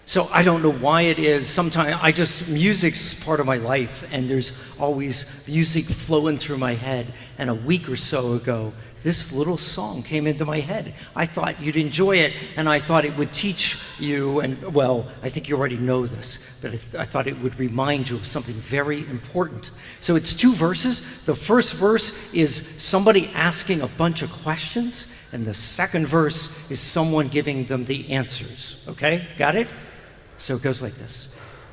So I don't know why it is. Sometimes music's part of my life, and there's always music flowing through my head. And a week or so ago, this little song came into my head. I thought you'd enjoy it, and I thought it would teach you, and well, I think you already know this, but I thought it would remind you of something very important. So it's 2 verses. The first verse is somebody asking a bunch of questions, and the second verse is someone giving them the answers. Okay, got it? So it goes like this.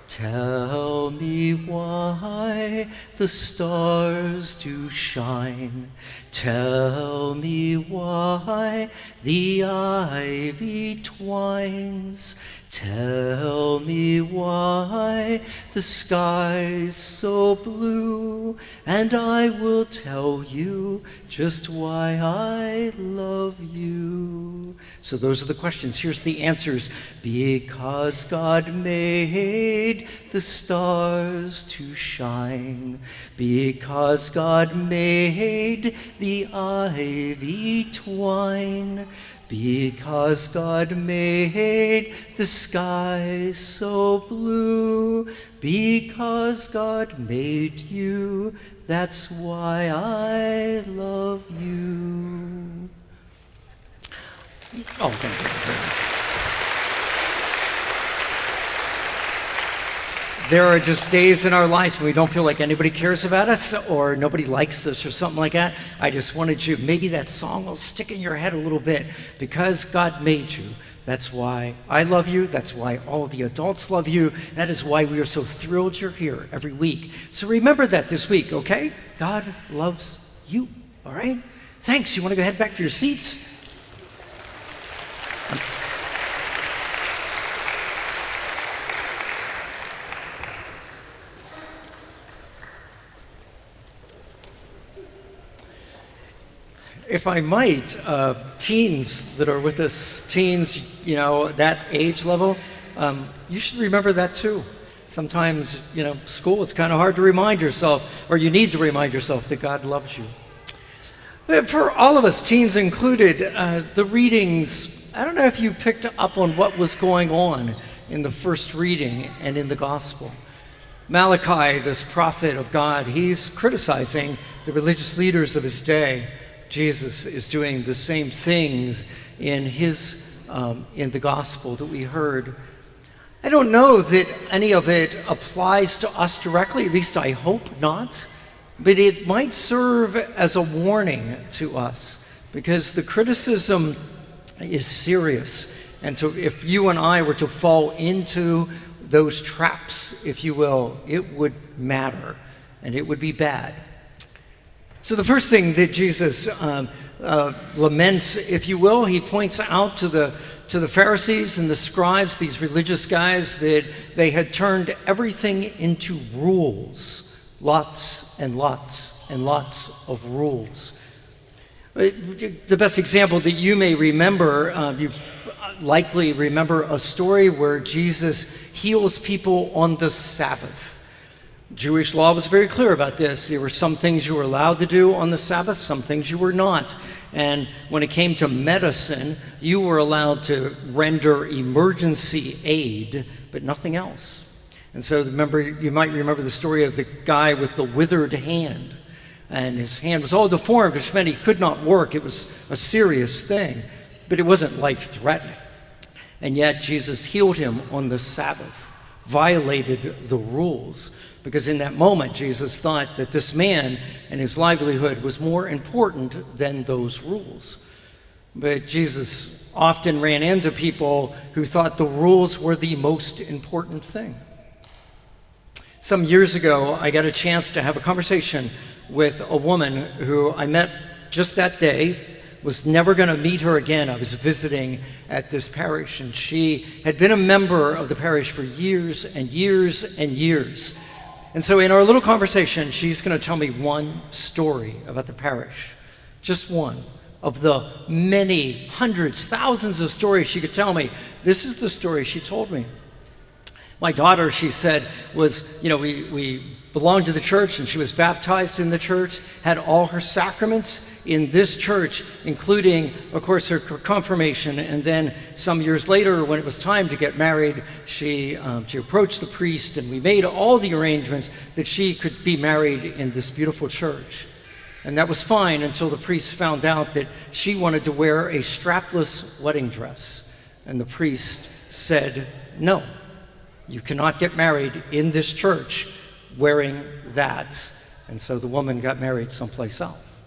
Tell me why the stars do shine. Tell me why the ivy twines. Tell me why the sky's so blue, and I will tell you just why I love you. So those are the questions. Here's the answers. Because God made the stars to shine. Because God made the ivy twine. Because God made the sky so blue. Because God made you, that's why I love you. Oh, thank you very much. There are just days in our lives when we don't feel like anybody cares about us or nobody likes us or something like that. I just wanted you, maybe that song will stick in your head a little bit. Because God made you, that's why I love you. That's why all the adults love you. That is why we are so thrilled you're here every week. So remember that this week, okay? God loves you, all right? Thanks. You want to go head back to your seats? If I might, teens that are with us, teens, that age level, you should remember that too. Sometimes, school, it's kind of hard to remind yourself, or you need to remind yourself that God loves you. For all of us, teens included, the readings, I don't know if you picked up on what was going on in the first reading and in the gospel. Malachi, this prophet of God, he's criticizing the religious leaders of his day. Jesus is doing the same things in the gospel that we heard. I don't know that any of it applies to us directly, at least I hope not, but it might serve as a warning to us because the criticism is serious. And if you and I were to fall into those traps, if you will, it would matter and it would be bad. So the first thing that Jesus laments, if you will, he points out to the Pharisees and the scribes, these religious guys, that they had turned everything into rules, lots and lots and lots of rules. The best example that you may remember, you likely remember a story where Jesus heals people on the Sabbath. Jewish law was very clear about this. There were some things you were allowed to do on the Sabbath, some things you were not. And when it came to medicine, you were allowed to render emergency aid, but nothing else. And so you might remember the story of the guy with the withered hand. And his hand was all deformed, which meant he could not work. It was a serious thing, but it wasn't life-threatening. And yet Jesus healed him on the Sabbath, violated the rules. Because in that moment, Jesus thought that this man and his livelihood was more important than those rules. But Jesus often ran into people who thought the rules were the most important thing. Some years ago, I got a chance to have a conversation with a woman who I met just that day, was never going to meet her again. I was visiting at this parish, and she had been a member of the parish for years and years and years. And so in our little conversation, she's going to tell me one story about the parish, just one of the many hundreds, thousands of stories she could tell me. This is the story she told me. My daughter, she said, was, we belonged to the church, and she was baptized in the church, had all her sacraments in this church, including, of course, her confirmation. And then some years later, when it was time to get married, she approached the priest, and we made all the arrangements that she could be married in this beautiful church. And that was fine until the priest found out that she wanted to wear a strapless wedding dress. And the priest said, "No, you cannot get married in this church wearing that." And so the woman got married someplace else.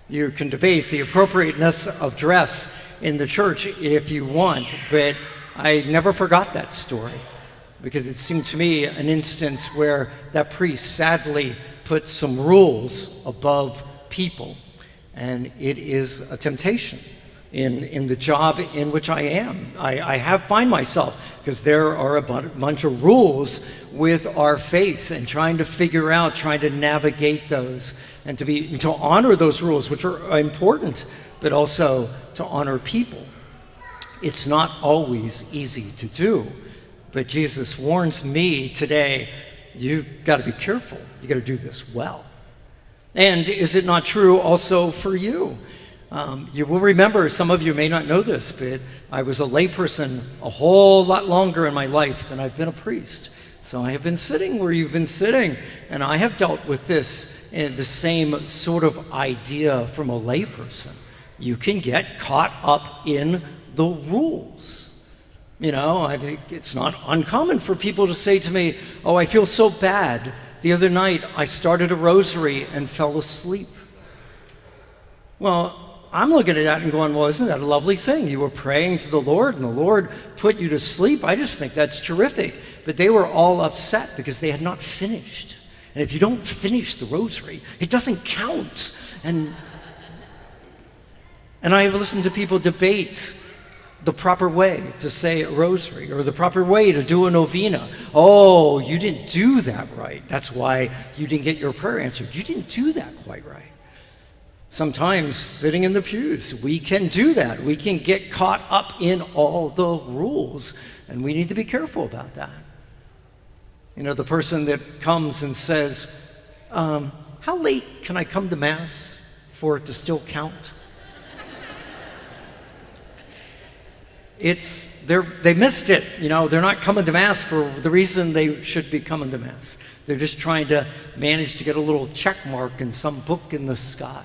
You can debate the appropriateness of dress in the church if you want, but I never forgot that story, because it seemed to me an instance where that priest sadly put some rules above people, and it is a temptation in the job in which I am. I find myself, because there are a bunch of rules with our faith, and trying to navigate those, and to honor those rules, which are important, but also to honor people. It's not always easy to do, but Jesus warns me today, you've got to be careful. You've got to do this well. And is it not true also for you? You will remember, some of you may not know this, but I was a layperson a whole lot longer in my life than I've been a priest. So I have been sitting where you've been sitting, and I have dealt with this, the same sort of idea from a layperson. You can get caught up in the rules. You know, I mean, it's not uncommon for people to say to me, "Oh, I feel so bad. The other night I started a rosary and fell asleep." Well, I'm looking at that and going, well, isn't that a lovely thing? You were praying to the Lord, and the Lord put you to sleep. I just think that's terrific. But they were all upset because they had not finished. And if you don't finish the rosary, it doesn't count. And I have listened to people debate the proper way to say a rosary, or the proper way to do a novena. "Oh, you didn't do that right. That's why you didn't get your prayer answered. You didn't do that quite right." Sometimes, sitting in the pews, we can do that. We can get caught up in all the rules, and we need to be careful about that. You know, the person that comes and says, "How late can I come to Mass for it to still count?" They missed it. You know, they're not coming to Mass for the reason they should be coming to Mass. They're just trying to manage to get a little check mark in some book in the sky.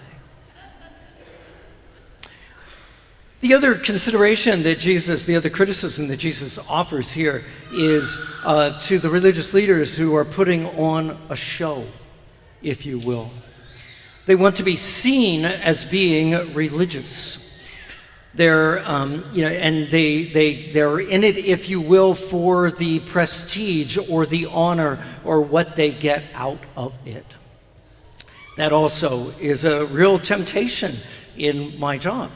The other consideration that the other criticism that Jesus offers here is to the religious leaders who are putting on a show, if you will. They want to be seen as being religious. They're, and they're in it, if you will, for the prestige or the honor or what they get out of it. That also is a real temptation in my job.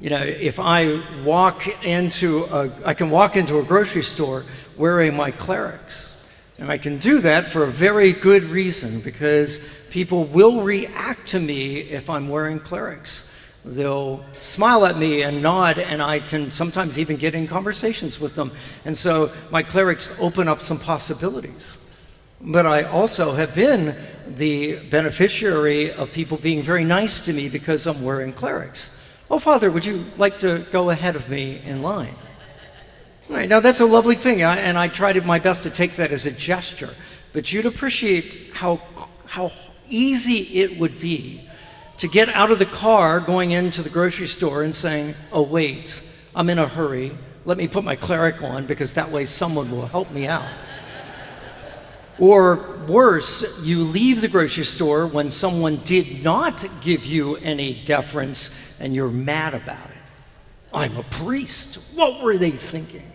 You know, if I can walk into a grocery store wearing my clerics, and I can do that for a very good reason, because people will react to me if I'm wearing clerics. They'll smile at me and nod, and I can sometimes even get in conversations with them. And so my clerics open up some possibilities. But I also have been the beneficiary of people being very nice to me because I'm wearing clerics. "Oh, Father, would you like to go ahead of me in line?" All right, now that's a lovely thing, and I tried my best to take that as a gesture. But you'd appreciate how easy it would be to get out of the car going into the grocery store and saying, "Oh, wait, I'm in a hurry. Let me put my cleric on, because that way someone will help me out." Or worse, you leave the grocery store when someone did not give you any deference, and you're mad about it. "I'm a priest. What were they thinking?"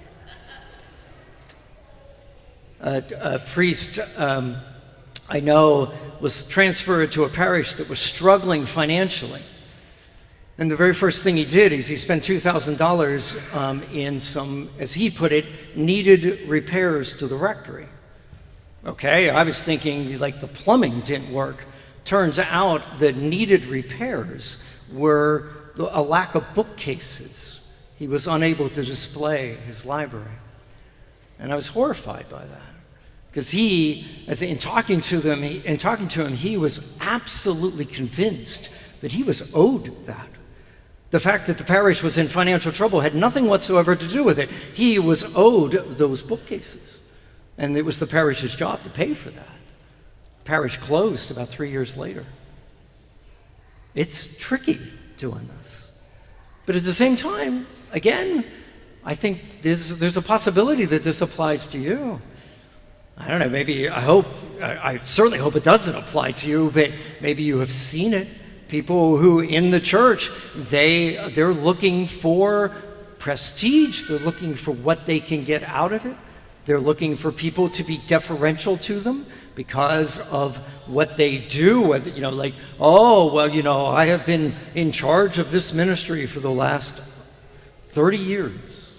A priest I know was transferred to a parish that was struggling financially. And the very first thing he did is he spent $2,000 in some, as he put it, needed repairs to the rectory. Okay, I was thinking like the plumbing didn't work. Turns out the needed repairs were a lack of bookcases. He was unable to display his library. And I was horrified by that. Because he, as in talking to him, he was absolutely convinced that he was owed that. The fact that the parish was in financial trouble had nothing whatsoever to do with it. He was owed those bookcases, and it was the parish's job to pay for that. The parish closed about 3 years later. It's tricky doing this. But at the same time, again, I think there's a possibility that this applies to you. I don't know, I certainly hope it doesn't apply to you, but maybe you have seen it. People who in the church, they're looking for prestige. They're looking for what they can get out of it. They're looking for people to be deferential to them because of what they do. Like, I have been in charge of this ministry for the last 30 years.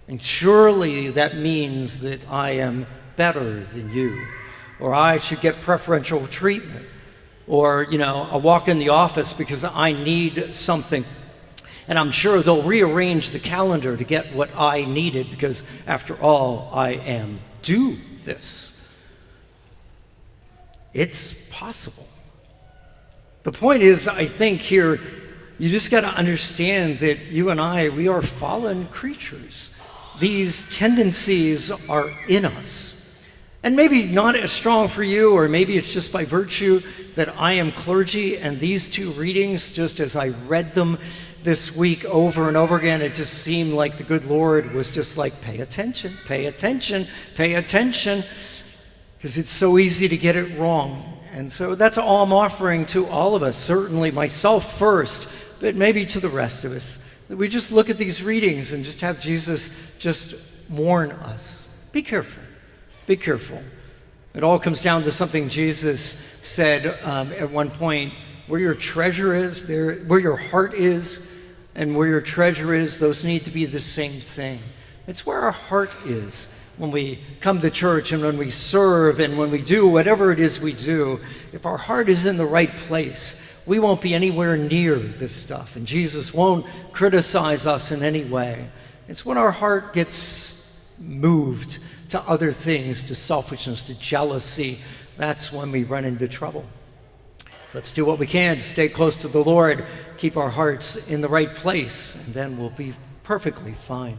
And surely that means that I am better than you, or I should get preferential treatment, or I'll walk in the office because I need something, and I'm sure they'll rearrange the calendar to get what I needed because after all, I am due this. It's possible. The point is, I think here, you just got to understand that you and I, we are fallen creatures. These tendencies are in us. And maybe not as strong for you, or maybe it's just by virtue that I am clergy, and these two readings, just as I read them this week over and over again, it just seemed like the good Lord was just like, pay attention, pay attention, pay attention, because it's so easy to get it wrong. And so that's all I'm offering to all of us, certainly myself first, but maybe to the rest of us, that we just look at these readings and just have Jesus just warn us. Be careful. Be careful. It all comes down to something Jesus said at one point: where your treasure is, where your heart is, and where your treasure is, those need to be the same thing. It's where our heart is when we come to church and when we serve and when we do whatever it is we do. If our heart is in the right place, we won't be anywhere near this stuff, and Jesus won't criticize us in any way. It's when our heart gets moved to other things, to selfishness, to jealousy, that's when we run into trouble. So let's do what we can to stay close to the Lord, keep our hearts in the right place, and then we'll be perfectly fine.